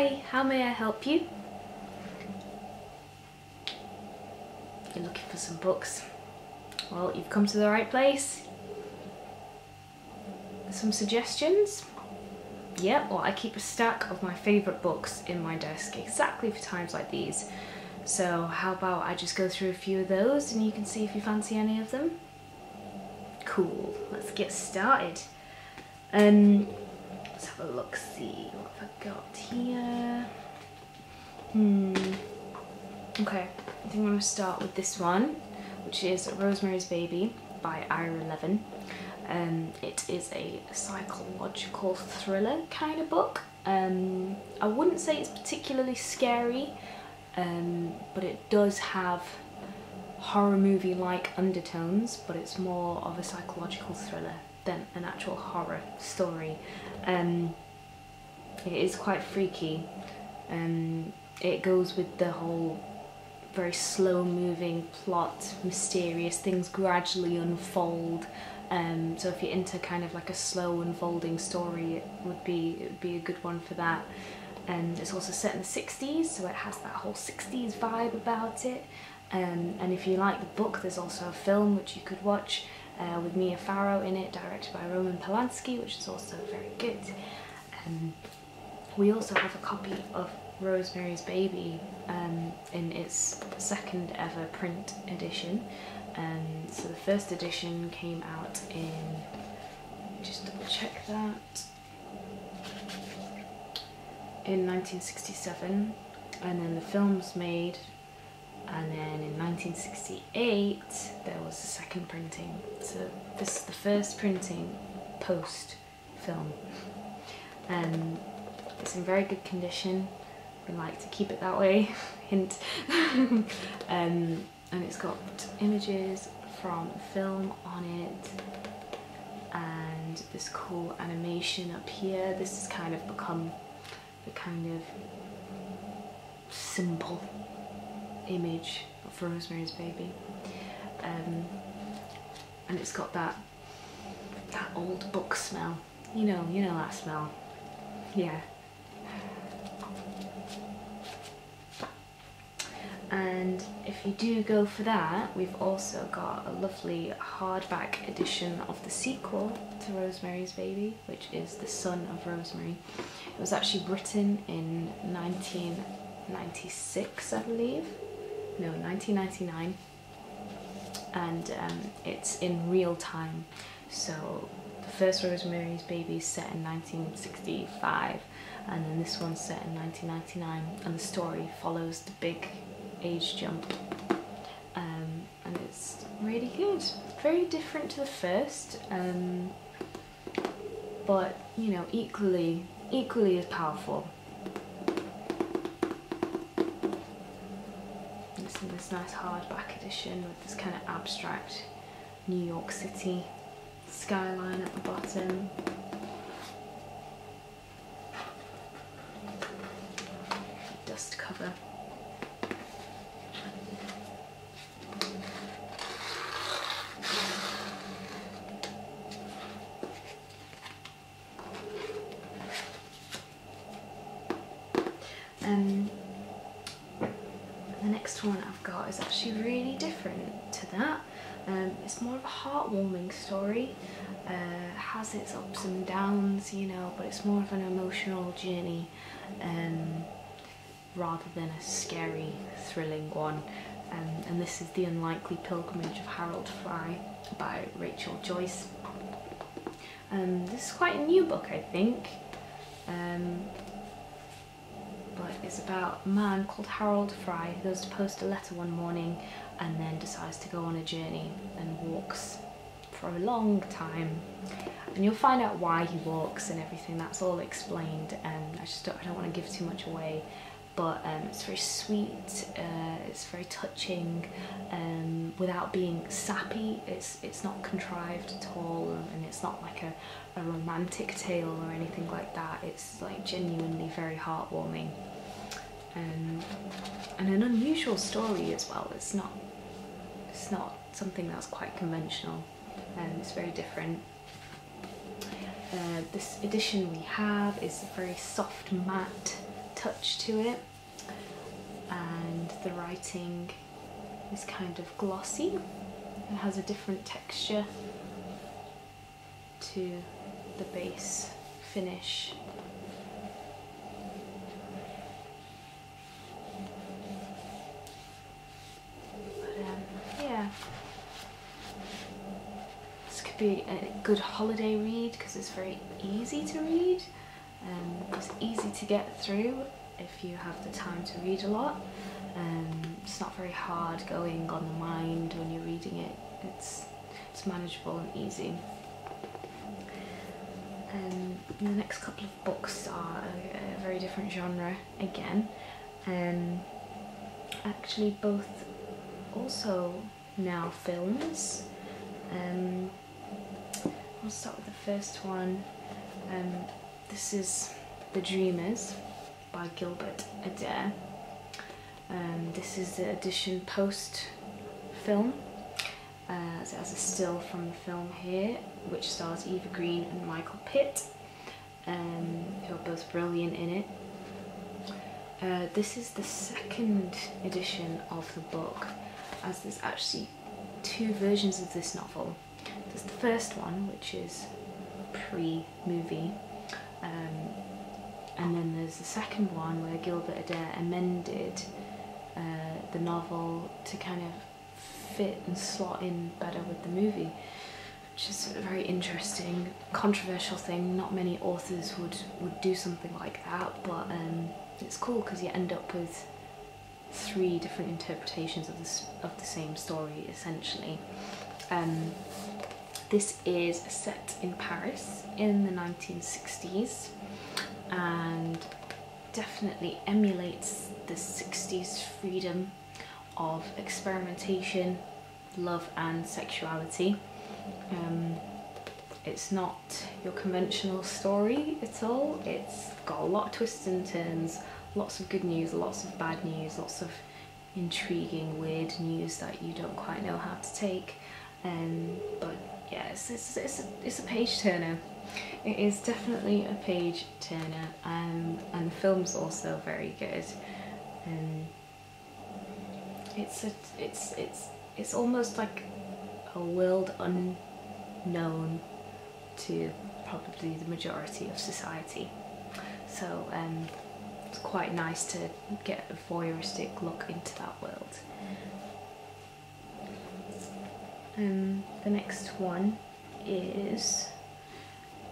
Hi, how may I help you? You're looking for some books. Well, you've come to the right place. Some suggestions? Yep, well, I keep a stack of my favourite books in my desk exactly for times like these. So how about I just go through a few of those and you can see if you fancy any of them? Cool, let's get started. Let's have a look, see what have I got here. Okay, I think I'm going to start with this one, which is Rosemary's Baby by Ira Levin. It is a psychological thriller kind of book. I wouldn't say it's particularly scary, but it does have horror movie-like undertones, but it's more of a psychological thriller than an actual horror story. It is quite freaky. It goes with the whole very slow-moving plot, mysterious things gradually unfold. So if you're into kind of like a slow unfolding story, it would be a good one for that. It's also set in the 60s, so it has that whole 60s vibe about it. And if you like the book, there's also a film which you could watch with Mia Farrow in it, directed by Roman Polanski, which is also very good. We also have a copy of Rosemary's Baby in its second ever print edition. So the first edition came out in, just double check that, in 1967, and then the film was made, and then in 1968 there was a second printing. So this is the first printing post film. It's in very good condition. We like to keep it that way, hint. And it's got images from film on it and this cool animation up here. This has kind of become the kind of symbol image of Rosemary's Baby. And it's got that old book smell. You know that smell. Yeah. And if you do go for that, we've also got a lovely hardback edition of the sequel to Rosemary's Baby, which is The Son of Rosemary. It was actually written in 1996, I believe. No, 1999. And it's in real time. So the first Rosemary's Baby is set in 1965, and then this one's set in 1999, and the story follows the big age jump, and it's really good. Very different to the first, but you know, equally as powerful. It's in this nice hardback edition with this kind of abstract New York City skyline at the bottom. Dust cover. The next one I've got is actually really different to that. It's more of a heartwarming story. Has its ups and downs, you know, but it's more of an emotional journey rather than a scary, thrilling one. And this is The Unlikely Pilgrimage of Harold Fry by Rachel Joyce. This is quite a new book, I think. But it's about a man called Harold Fry who goes to post a letter one morning and then decides to go on a journey and walks for a long time. And you'll find out why he walks and everything. That's all explained. I don't want to give too much away. But it's very sweet. It's very touching. Without being sappy. It's not contrived at all, and it's not like a romantic tale or anything like that. It's like genuinely very heartwarming. And an unusual story as well. It's not something that's quite conventional, and it's very different. This edition we have is a very soft matte touch to it, and the writing is kind of glossy. It has a different texture to the base finish. But yeah, this could be a good holiday read because it's very easy to read. It's easy to get through if you have the time to read a lot. It's not very hard going on the mind when you're reading it. It's manageable and easy. The next couple of books are a very different genre again. Actually both also now films. I'll start with the first one. This is The Dreamers by Gilbert Adair. This is the edition post-film. It has a still from the film here, which stars Eva Green and Michael Pitt, who are both brilliant in it. This is the second edition of the book, as there's actually two versions of this novel. There's the first one, which is pre-movie, and then there's the second one where Gilbert Adair amended the novel to kind of fit and slot in better with the movie, which is a very interesting, controversial thing. Not many authors would do something like that, but it's cool because you end up with three different interpretations of the same story, essentially. This is set in Paris in the 1960s and definitely emulates the 60s freedom of experimentation, love and sexuality. It's not your conventional story at all. It's got a lot of twists and turns, lots of good news, lots of bad news, lots of intriguing, weird news that you don't quite know how to take. But yeah, it's a page turner. It is definitely a page turner, and the film's also very good. It's almost like a world unknown to probably the majority of society. So it's quite nice to get a voyeuristic look into that world. The next one is,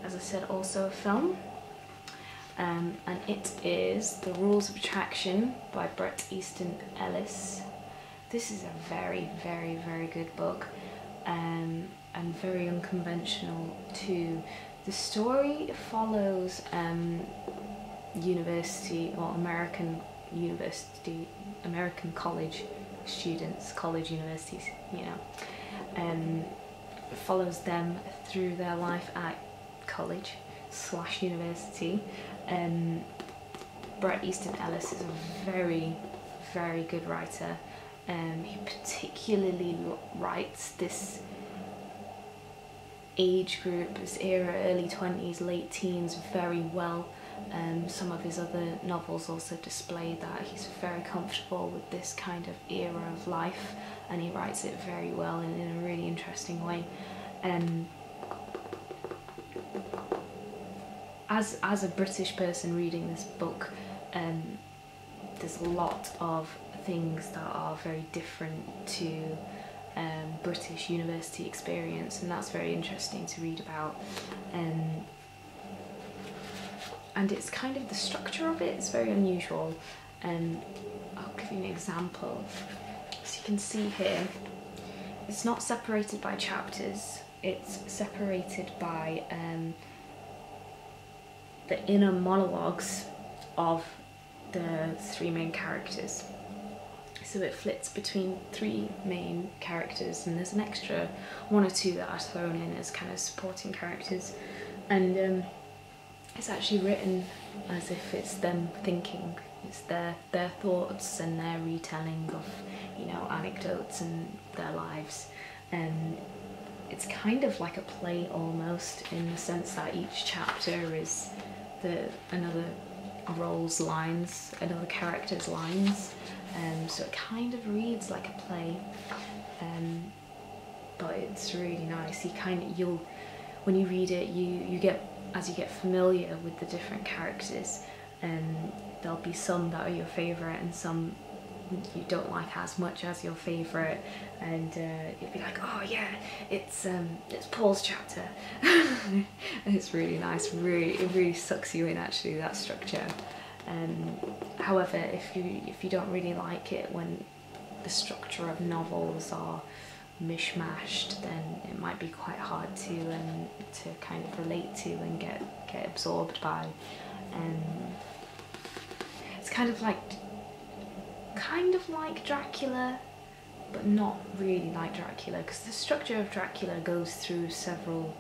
as I said, also a film, and it is The Rules of Attraction by Bret Easton Ellis. This is a very, very, very good book, and very unconventional too. The story follows university or American college students, college universities, you know. It follows them through their life at college / university. Bret Easton Ellis is a very, very good writer. He particularly writes this age group, this era, early 20s, late teens, very well. Some of his other novels also display that. He's very comfortable with this kind of era of life, and he writes it very well and in a really interesting way. As a British person reading this book, there's a lot of things that are very different to British university experience, and that's very interesting to read about. And it's kind of, the structure of it is very unusual. I'll give you an example. So you can see here, it's not separated by chapters, it's separated by the inner monologues of the three main characters. So it flits between three main characters, and there's an extra one or two that are thrown in as kind of supporting characters. And it's actually written as if it's them thinking. It's their thoughts and their retelling of, you know, anecdotes and their lives. And it's kind of like a play almost, in the sense that each chapter is another role's lines, another character's lines, so it kind of reads like a play, but it's really nice. When you read it, as you get familiar with the different characters, there'll be some that are your favourite and some you don't like as much as your favourite, and you'll be like, oh yeah, it's Paul's chapter. And it's really nice. It really sucks you in, actually, that structure. However, if you don't really like it when the structure of novels are mishmashed, then it might be quite hard to kind of relate to and get absorbed by. It's kind of like Dracula, but not really like Dracula, because the structure of Dracula goes through several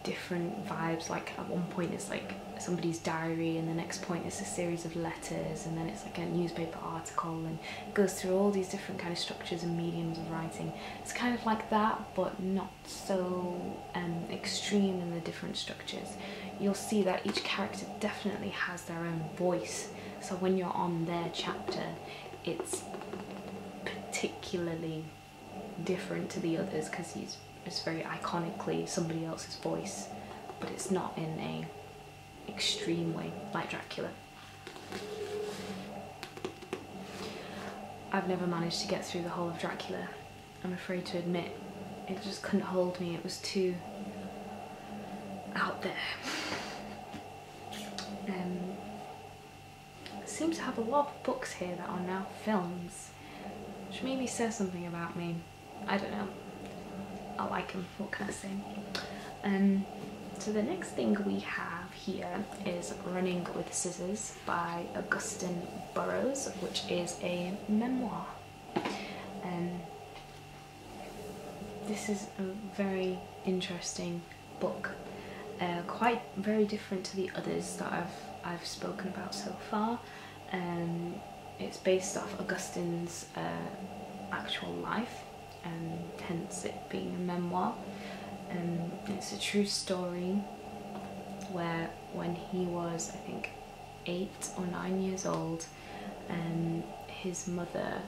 different vibes. Like at one point it's like somebody's diary, and the next point is a series of letters, and then it's like a newspaper article, and it goes through all these different kind of structures and mediums of writing. It's kind of like that, but not so extreme in the different structures. You'll see that each character definitely has their own voice, so when you're on their chapter, it's particularly different to the others because it's very iconically somebody else's voice, but it's not in a extreme way like Dracula. I've never managed to get through the whole of Dracula, I'm afraid to admit. It just couldn't hold me, it was too out there. I seem to have a lot of books here that are now films, which maybe says something about me. I don't know. I like them, what can I say? So the next thing we have here is Running with Scissors by Augustine Burroughs, which is a memoir. This is a very interesting book, quite very different to the others that I've spoken about so far. It's based off Augustine's actual life, and hence it being a memoir. It's a true story where when he was, I think, 8 or 9 years old, his mother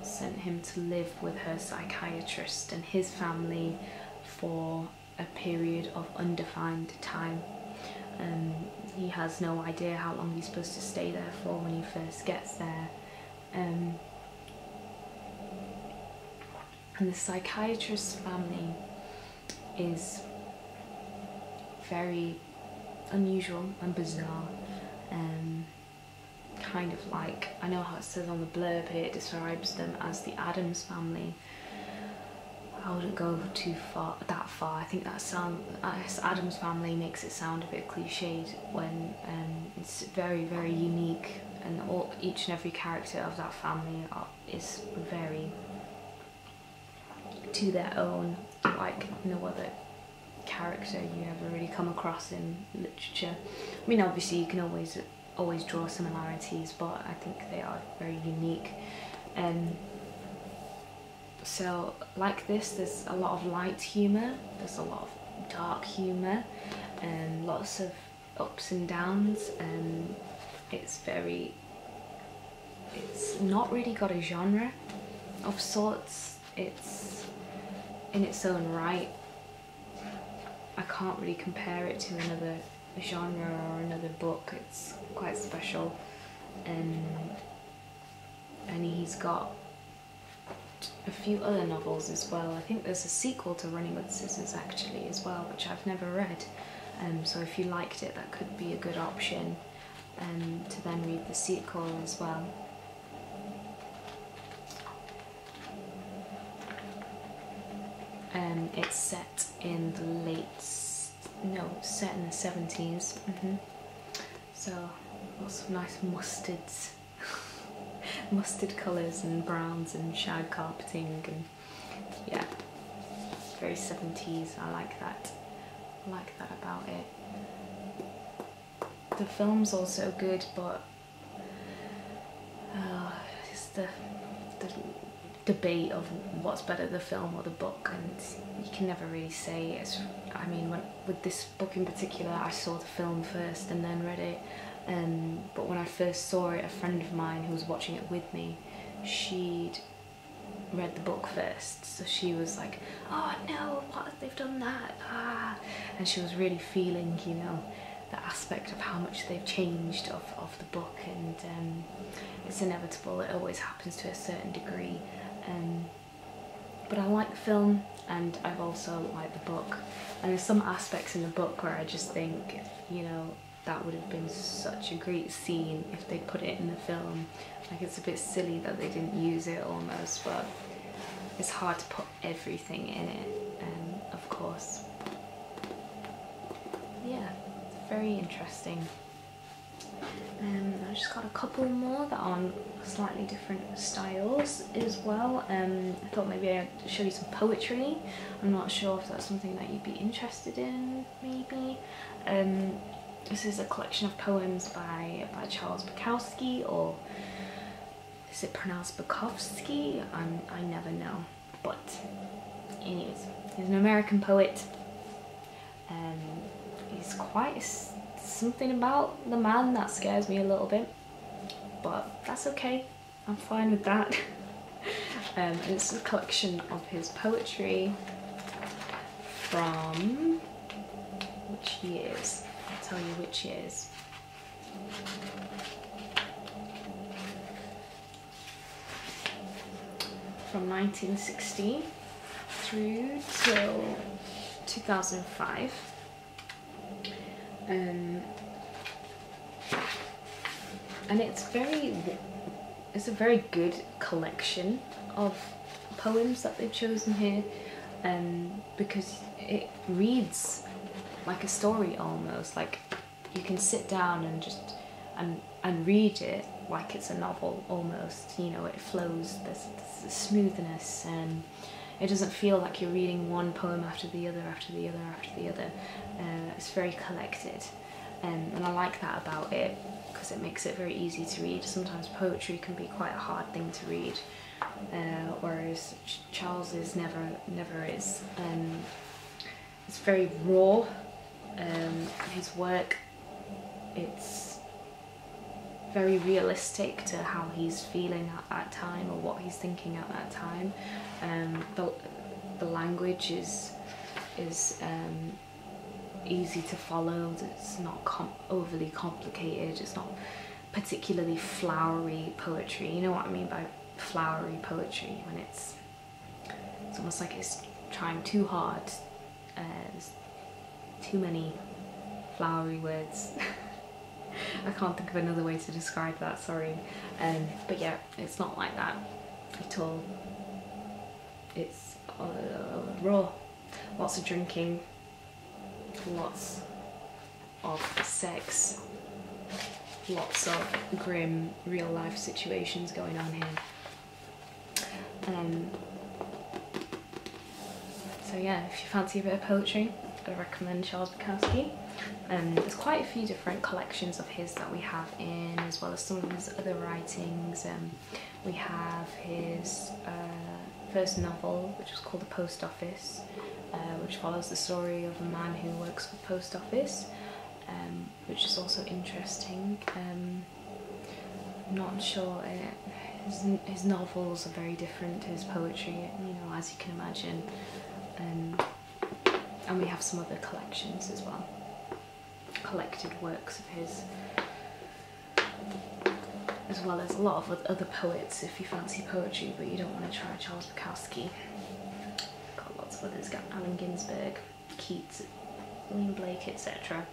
sent him to live with her psychiatrist and his family for a period of undefined time. He has no idea how long he's supposed to stay there for when he first gets there. And the psychiatrist's family is very unusual and bizarre. Kind of like, I know how it says on the blurb here, it describes them as the Addams family. I wouldn't go that far. I think that Addams family makes it sound a bit cliched when it's very, very unique, and each and every character of that family is very to their own, like no other character you ever really come across in literature. I mean, obviously you can always draw similarities, but I think they are very unique. So like this, there's a lot of light humour, there's a lot of dark humour, and lots of ups and downs, and it's not really got a genre of sorts. It's in its own right. I can't really compare it to another genre or another book. It's quite special, and he's got a few other novels as well. I think there's a sequel to Running with Scissors actually as well, which I've never read, so if you liked it, that could be a good option to then read the sequel as well. It's set in the set in the 70s. So lots of nice mustards, mustard colours and browns and shag carpeting, and yeah, very 70s. I like that. I like that about it. The film's also good, but just the debate of what's better, the film or the book, and you can never really say. I mean, with this book in particular, I saw the film first and then read it, but when I first saw it, a friend of mine who was watching it with me, she'd read the book first, so she was like, oh no, what, they've done that, and she was really feeling, you know, the aspect of how much they've changed of the book, and it's inevitable, it always happens to a certain degree, but I like the film and I've also liked the book, and there's some aspects in the book where I just think, you know, that would have been such a great scene if they put it in the film. Like, it's a bit silly that they didn't use it almost, but it's hard to put everything in it, of course. Yeah, very interesting. I just got a couple more that are on slightly different styles as well. I thought maybe I'd show you some poetry. I'm not sure if that's something that you'd be interested in, maybe. This is a collection of poems by Charles Bukowski, or is it pronounced Bukowski? I never know. But anyways, he's an American poet. He's quite something about the man that scares me a little bit, but that's okay. I'm fine with that. And it's a collection of his poetry from which years? I'll tell you which years. From 1960 through till 2005. And it's a very good collection of poems that they've chosen here, because it reads like a story almost. Like, you can sit down and just and read it like it's a novel almost, you know. It flows, there's a smoothness, and it doesn't feel like you're reading one poem after the other, after the other, after the other. It's very collected, and I like that about it, because it makes it very easy to read. Sometimes poetry can be quite a hard thing to read, whereas Charles's never is. It's very raw. His work, it's very realistic to how he's feeling at that time, or what he's thinking at that time. The language is easy to follow. It's not overly complicated. It's not particularly flowery poetry. You know what I mean by flowery poetry, when it's almost like it's trying too hard. There's too many flowery words. I can't think of another way to describe that, sorry. But yeah, it's not like that at all. It's raw. Lots of drinking, lots of sex, lots of grim real life situations going on here. So yeah, if you fancy a bit of poetry, I recommend Charles Bukowski. There's quite a few different collections of his that we have in, as well as some of his other writings. We have his first novel, which was called The Post Office, which follows the story of a man who works for the post office, which is also interesting. I'm not sure, his novels are very different to his poetry, you know, as you can imagine. And we have some other collections as well, collected works of his, as well as a lot of other poets if you fancy poetry but you don't want to try Charles Bukowski. Got lots of others, got Allen Ginsberg, Keats, William Blake, etc.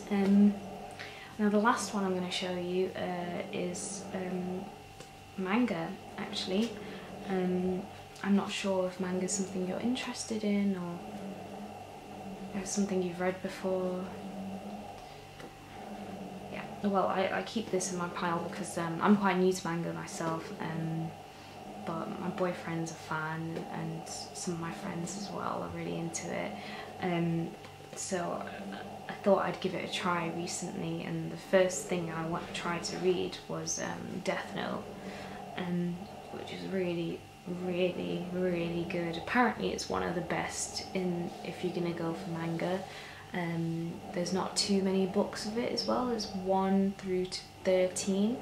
Now the last one I'm going to show you is manga, actually. I'm not sure if manga is something you're interested in, or something you've read before. Yeah, well, I keep this in my pile because I'm quite new to manga myself, but my boyfriend's a fan, and some of my friends as well are really into it. So I thought I'd give it a try recently, and the first thing I tried to read was Death Note, which is really really, really good. Apparently it's one of the best if you're gonna go for manga. There's not too many books of it as well. There's 1 through to 13,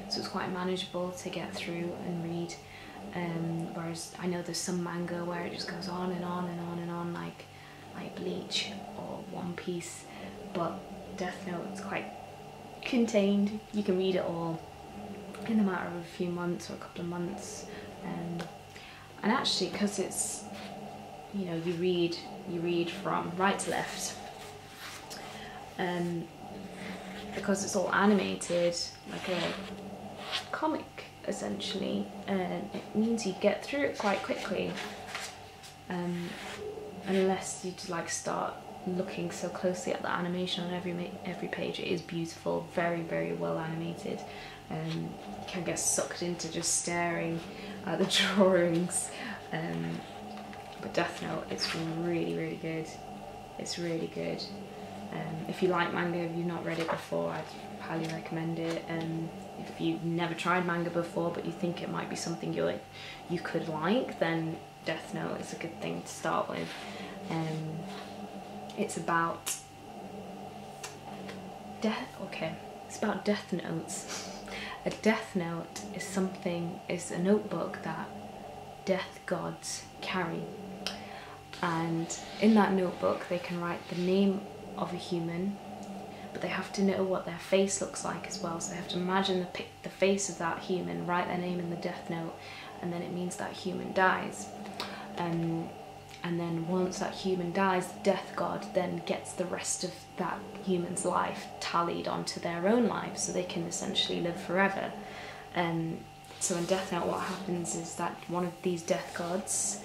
so it's quite manageable to get through and read. Whereas I know there's some manga where it just goes on and on and on and on, like Bleach or One Piece, but Death Note is quite contained. You can read it all in the matter of a few months or a couple of months, and actually, because it's, you know, you read from right to left, because it's all animated like a comic essentially, it means you get through it quite quickly, unless you just like start looking so closely at the animation on every page. It is beautiful, very, very well animated. You can get sucked into just staring at the drawings, but Death Note, it's really, really good. It's really good. If you like manga, if you've not read it before, I'd highly recommend it. If you've never tried manga before but you think it might be something you could like, then Death Note is a good thing to start with. It's about it's about death notes. A death note is a notebook that death gods carry, and in that notebook they can write the name of a human, but they have to know what their face looks like as well. So they have to imagine the face of that human, write their name in the death note, and then it means that human dies. And then once that human dies, the death god then gets the rest of that human's life tallied onto their own lives, so they can essentially live forever. So in Death Note, what happens is that one of these death gods,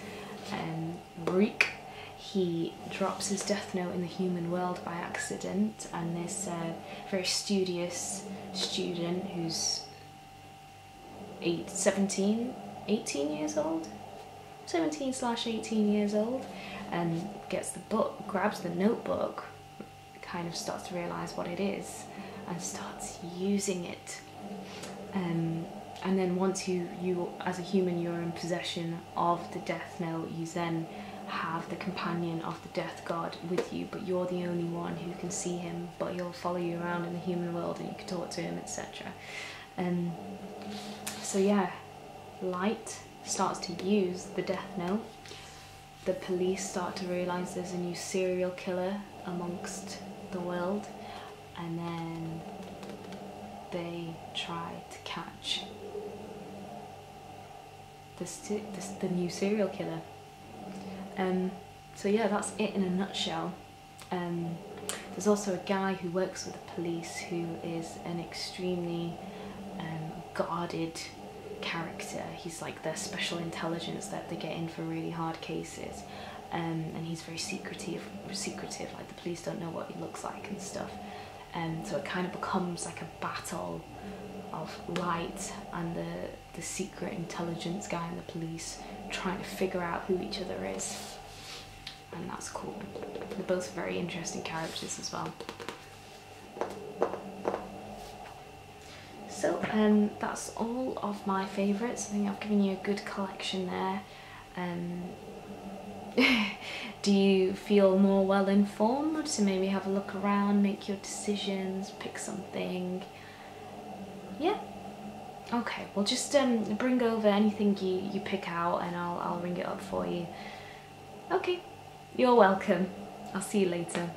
Reek, he drops his death note in the human world by accident, and this very studious student who's 18 years old, 17/18 years old, and gets the book, grabs the notebook, kind of starts to realise what it is, and starts using it. And then once you as a human, you're in possession of the death note, you then have the companion of the death god with you, but you're the only one who can see him, but he'll follow you around in the human world and you can talk to him, etc. So yeah, Light starts to use the death note. The police start to realise there's a new serial killer amongst the world, and then they try to catch the new serial killer. So yeah, that's it in a nutshell. There's also a guy who works with the police who is an extremely guarded character. He's like their special intelligence that they get in for really hard cases, and he's very secretive, like the police don't know what he looks like and stuff. So it kind of becomes like a battle of Light and the secret intelligence guy and the police trying to figure out who each other is, and that's cool. They're both very interesting characters as well. So that's all of my favourites. I think I've given you a good collection there. Do you feel more well informed to maybe have a look around, make your decisions, pick something? Yeah? Okay, well just bring over anything you pick out and I'll ring it up for you. Okay, you're welcome. I'll see you later.